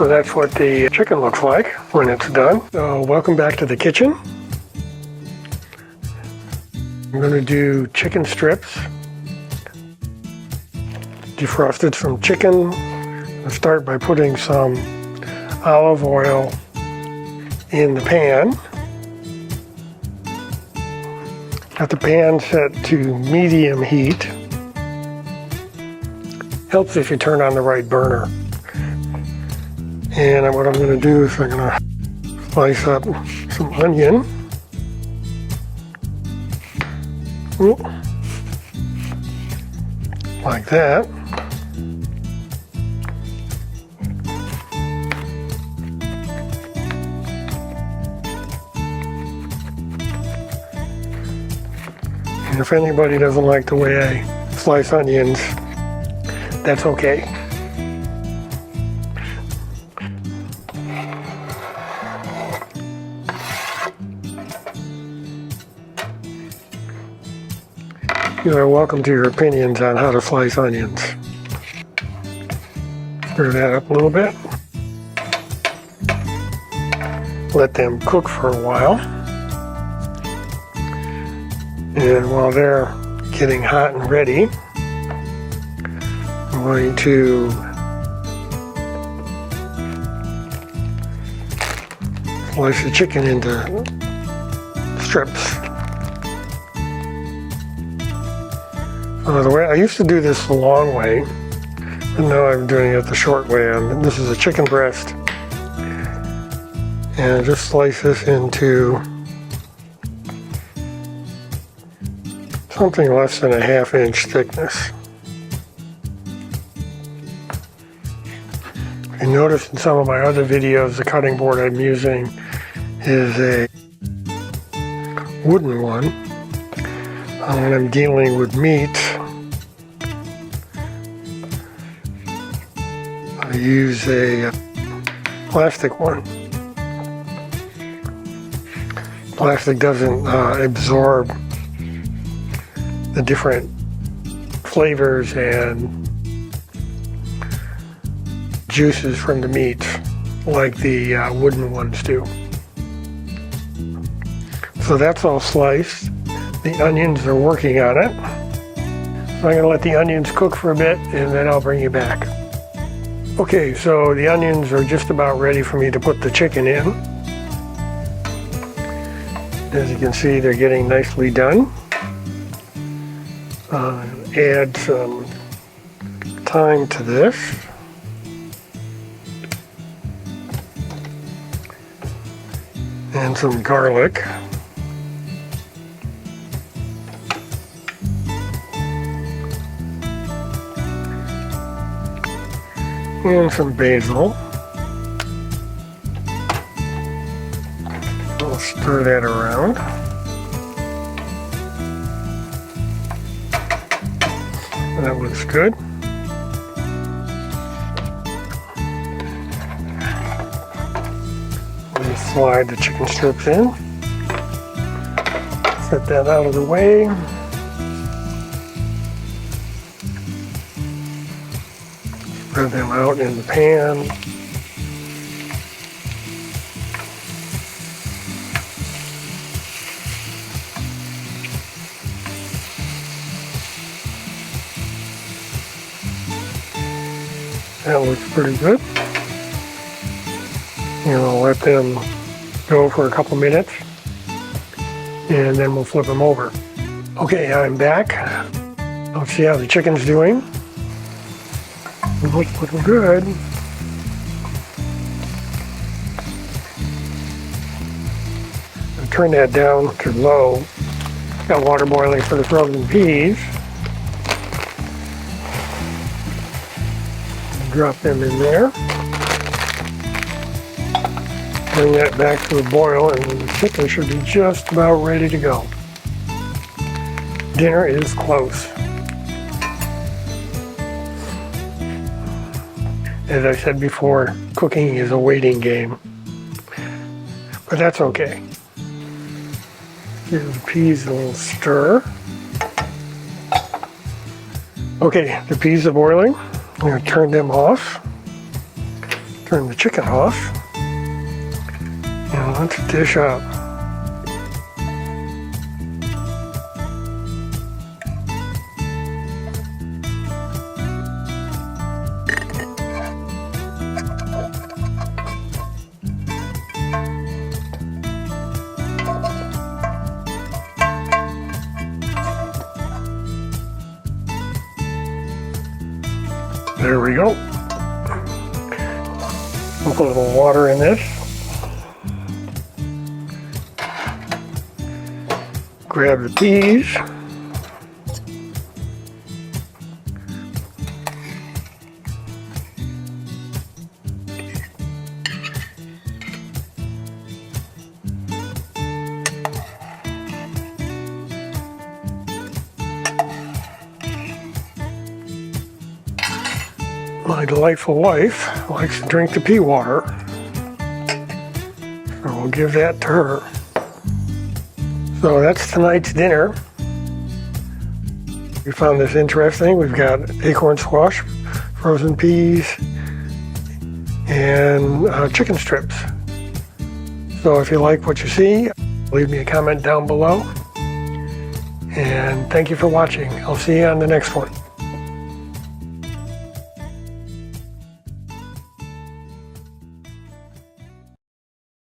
So that's what the chicken looks like when it's done. So welcome back to the kitchen. I'm going to do chicken strips, defrosted from chicken. I'll start by putting some olive oil in the pan. Got the pan set to medium heat. Helps if you turn on the right burner. And what I'm going to do is I'm going to slice up some onion. Like that. And if anybody doesn't like the way I slice onions, that's okay. You are welcome to your opinions on how to slice onions. Stir that up a little bit. Let them cook for a while. And while they're getting hot and ready, I'm going to slice the chicken into strips. The way I used to do this the long way, but now I'm doing it the short way. This is a chicken breast, and just slice this into something less than a ½ inch thickness. You notice in some of my other videos, the cutting board I'm using is a wooden one. When I'm dealing with meat, I use a plastic one. Plastic doesn't absorb the different flavors and juices from the meat like the wooden ones do. So that's all sliced. The onions are working on it. So I'm going to let the onions cook for a bit and then I'll bring you back. Okay, so the onions are just about ready for me to put the chicken in. As you can see, they're getting nicely done. Add some thyme to this. And some garlic. And some basil. I'll stir that around. That looks good. We'll slide the chicken strips in. Set that out of the way. Spread them out in the pan. That looks pretty good. And I'll let them go for a couple minutes and then we'll flip them over. Okay, I'm back. Let's see how the chicken's doing. It looks looking good. I'll turn that down to low. Got water boiling for the frozen peas. Drop them in there. Bring that back to a boil and the chicken should be just about ready to go. Dinner is close. As I said before, cooking is a waiting game. But that's okay. Give the peas a little stir. Okay, the peas are boiling. I'm going to turn them off. Turn the chicken off. And let's dish up. There we go. We'll put a little water in this. Grab the peas. My delightful wife likes to drink the pea water, so we'll give that to her. So that's tonight's dinner. We found this interesting. We've got acorn squash, frozen peas, and chicken strips. So if you like what you see, leave me a comment down below. And thank you for watching. I'll see you on the next one.